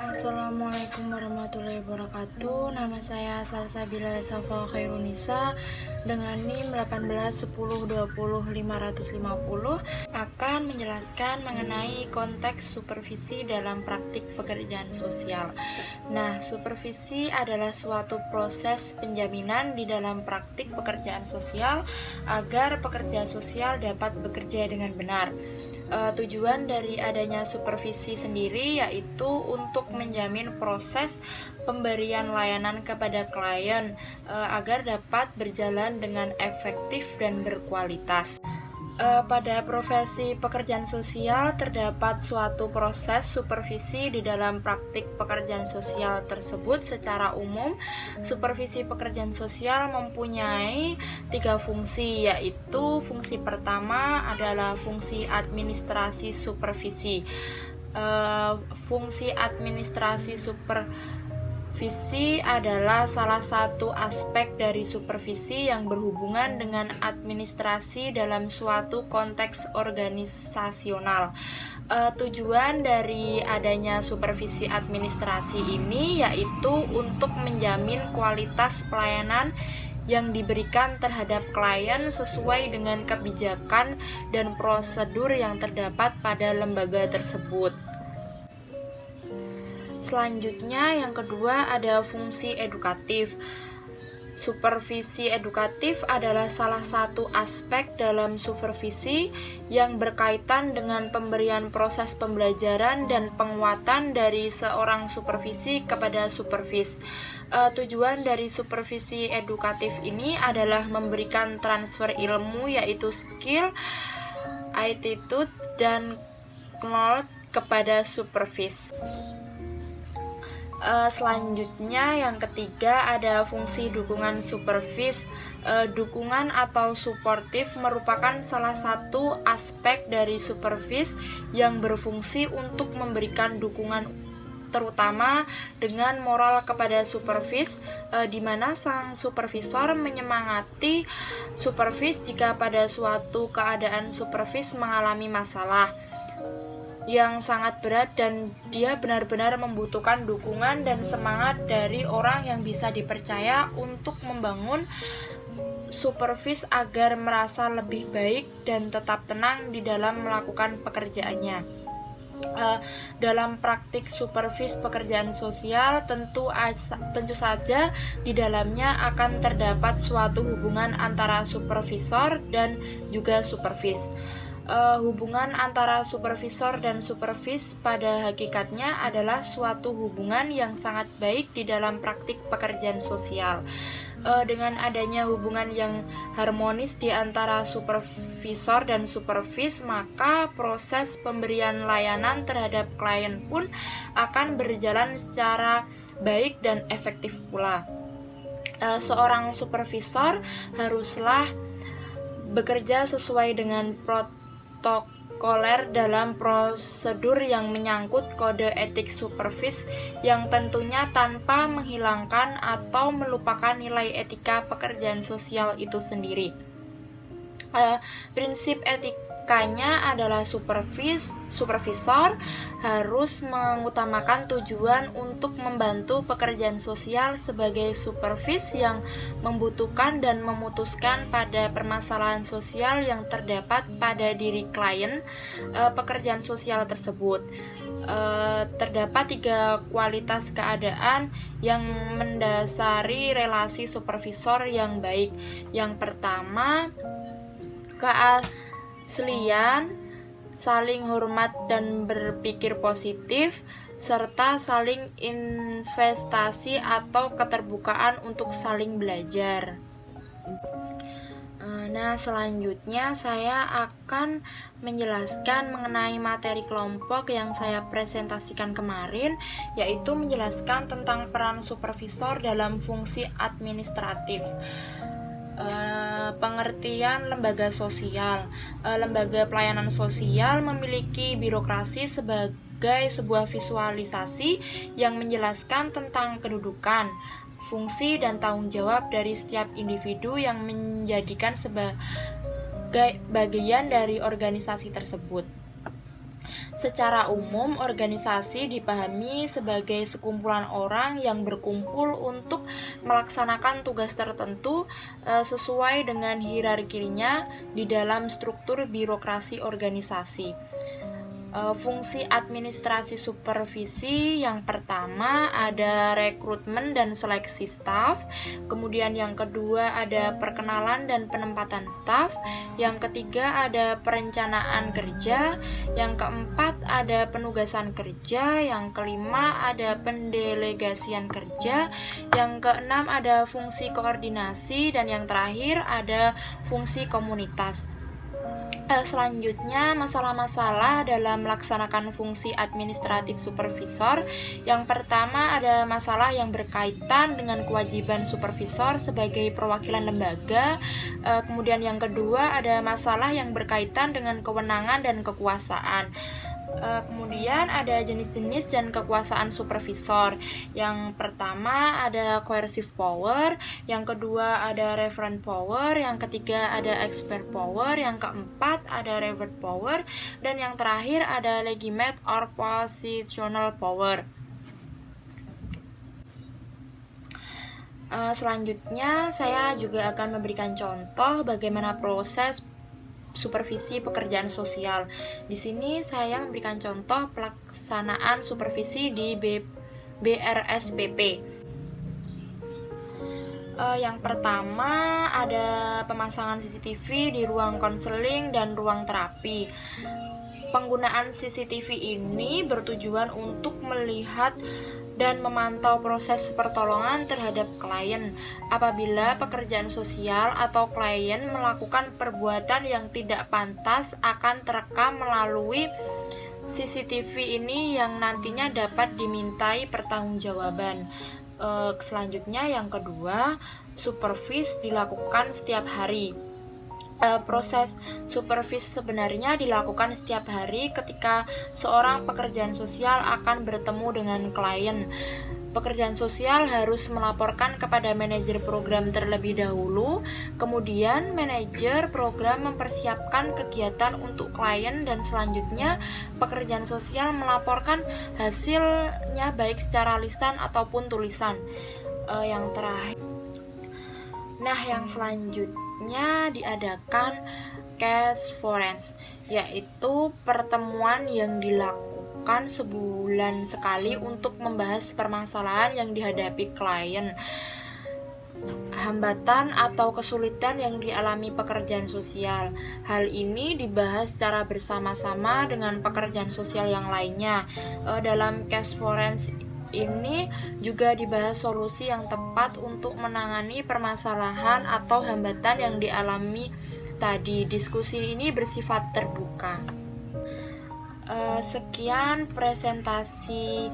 Assalamualaikum warahmatullahi wabarakatuh. Nama saya Salsabila Safa Khairunisa dengan NIM 1810200550 akan menjelaskan mengenai konteks supervisi dalam praktik pekerjaan sosial. Nah, supervisi adalah suatu proses penjaminan di dalam praktik pekerjaan sosial agar pekerja sosial dapat bekerja dengan benar. Tujuan dari adanya supervisi sendiri yaitu untuk menjamin proses pemberian layanan kepada klien agar dapat berjalan dengan efektif dan berkualitas. Pada profesi pekerjaan sosial terdapat suatu proses supervisi di dalam praktik pekerjaan sosial tersebut. Secara umum, supervisi pekerjaan sosial mempunyai 3 fungsi, yaitu fungsi pertama adalah fungsi administrasi supervisi. Fungsi administrasi supervisi adalah salah satu aspek dari supervisi yang berhubungan dengan administrasi dalam suatu konteks organisasional. Tujuan dari adanya supervisi administrasi ini yaitu untuk menjamin kualitas pelayanan yang diberikan terhadap klien sesuai dengan kebijakan dan prosedur yang terdapat pada lembaga tersebut. Selanjutnya, yang kedua ada fungsi edukatif. Supervisi edukatif adalah salah satu aspek dalam supervisi yang berkaitan dengan pemberian proses pembelajaran dan penguatan dari seorang supervisi kepada supervis. Tujuan dari supervisi edukatif ini adalah memberikan transfer ilmu, yaitu skill, attitude, dan knowledge kepada supervis. Selanjutnya yang ketiga ada fungsi dukungan supervis. Dukungan atau suportif merupakan salah satu aspek dari supervis yang berfungsi untuk memberikan dukungan terutama dengan moral kepada supervis, di mana sang supervisor menyemangati supervis jika pada suatu keadaan supervis mengalami masalah yang sangat berat dan dia benar-benar membutuhkan dukungan dan semangat dari orang yang bisa dipercaya untuk membangun supervis agar merasa lebih baik dan tetap tenang di dalam melakukan pekerjaannya. Dalam praktik supervis pekerjaan sosial tentu saja di dalamnya akan terdapat suatu hubungan antara supervisor dan juga supervis. Hubungan antara supervisor dan supervis pada hakikatnya adalah suatu hubungan yang sangat baik di dalam praktik pekerjaan sosial. Dengan adanya hubungan yang harmonis di antara supervisor dan supervis, maka proses pemberian layanan terhadap klien pun akan berjalan secara baik dan efektif pula. Seorang supervisor haruslah bekerja sesuai dengan protokoler dalam prosedur yang menyangkut kode etik supervis yang tentunya tanpa menghilangkan atau melupakan nilai etika pekerjaan sosial itu sendiri. Prinsip etikanya adalah supervisor harus mengutamakan tujuan untuk membantu pekerjaan sosial sebagai supervis yang membutuhkan dan memutuskan pada permasalahan sosial yang terdapat pada diri klien pekerjaan sosial tersebut. Terdapat 3 kualitas keadaan yang mendasari relasi supervisor yang baik. Yang pertama, keaslian, saling hormat dan berpikir positif, serta saling investasi atau keterbukaan untuk saling belajar. Nah, selanjutnya saya akan menjelaskan mengenai materi kelompok yang saya presentasikan kemarin, yaitu menjelaskan tentang peran supervisor dalam fungsi administratif. Pengertian lembaga sosial. Lembaga pelayanan sosial memiliki birokrasi sebagai sebuah visualisasi yang menjelaskan tentang kedudukan, fungsi, dan tanggung jawab dari setiap individu yang menjadikan sebagai bagian dari organisasi tersebut. Secara umum, organisasi dipahami sebagai sekumpulan orang yang berkumpul untuk melaksanakan tugas tertentu sesuai dengan hierarkinya di dalam struktur birokrasi organisasi. Fungsi administrasi supervisi yang pertama ada rekrutmen dan seleksi staf, kemudian yang kedua ada perkenalan dan penempatan staf, yang ketiga ada perencanaan kerja, yang keempat ada penugasan kerja, yang kelima ada pendelegasian kerja, yang keenam ada fungsi koordinasi, dan yang terakhir ada fungsi komunitas. Selanjutnya, masalah-masalah dalam melaksanakan fungsi administratif supervisor. Yang pertama ada masalah yang berkaitan dengan kewajiban supervisor sebagai perwakilan lembaga. Kemudian yang kedua ada masalah yang berkaitan dengan kewenangan dan kekuasaan. Kemudian ada jenis-jenis dan kekuasaan supervisor. Yang pertama ada coercive power, yang kedua ada referent power, yang ketiga ada expert power, yang keempat ada revert power, dan yang terakhir ada legitimate or positional power. Selanjutnya saya juga akan memberikan contoh bagaimana proses supervisi pekerjaan sosial. Di sini saya memberikan contoh pelaksanaan supervisi di BRSPP. Yang pertama ada pemasangan CCTV di ruang konseling dan ruang terapi. Penggunaan CCTV ini bertujuan untuk melihat dan memantau proses pertolongan terhadap klien. Apabila pekerjaan sosial atau klien melakukan perbuatan yang tidak pantas akan terekam melalui CCTV ini yang nantinya dapat dimintai pertanggungjawaban. Selanjutnya yang kedua, supervisi dilakukan setiap hari. Proses supervisi sebenarnya dilakukan setiap hari ketika seorang pekerjaan sosial akan bertemu dengan klien. Pekerjaan sosial harus melaporkan kepada manajer program terlebih dahulu, kemudian manajer program mempersiapkan kegiatan untuk klien, dan selanjutnya pekerjaan sosial melaporkan hasilnya baik secara lisan ataupun tulisan. Yang terakhir, yang selanjutnya diadakan case forense, yaitu pertemuan yang dilakukan sebulan sekali untuk membahas permasalahan yang dihadapi klien, hambatan atau kesulitan yang dialami pekerjaan sosial. Hal ini dibahas secara bersama-sama dengan pekerjaan sosial yang lainnya. Dalam case forense ini juga dibahas solusi yang tepat untuk menangani permasalahan atau hambatan yang dialami tadi. Diskusi ini bersifat terbuka. Sekian presentasi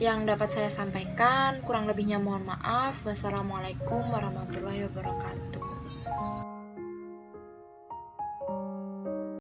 yang dapat saya sampaikan. Kurang lebihnya mohon maaf. Wassalamualaikum warahmatullahi wabarakatuh.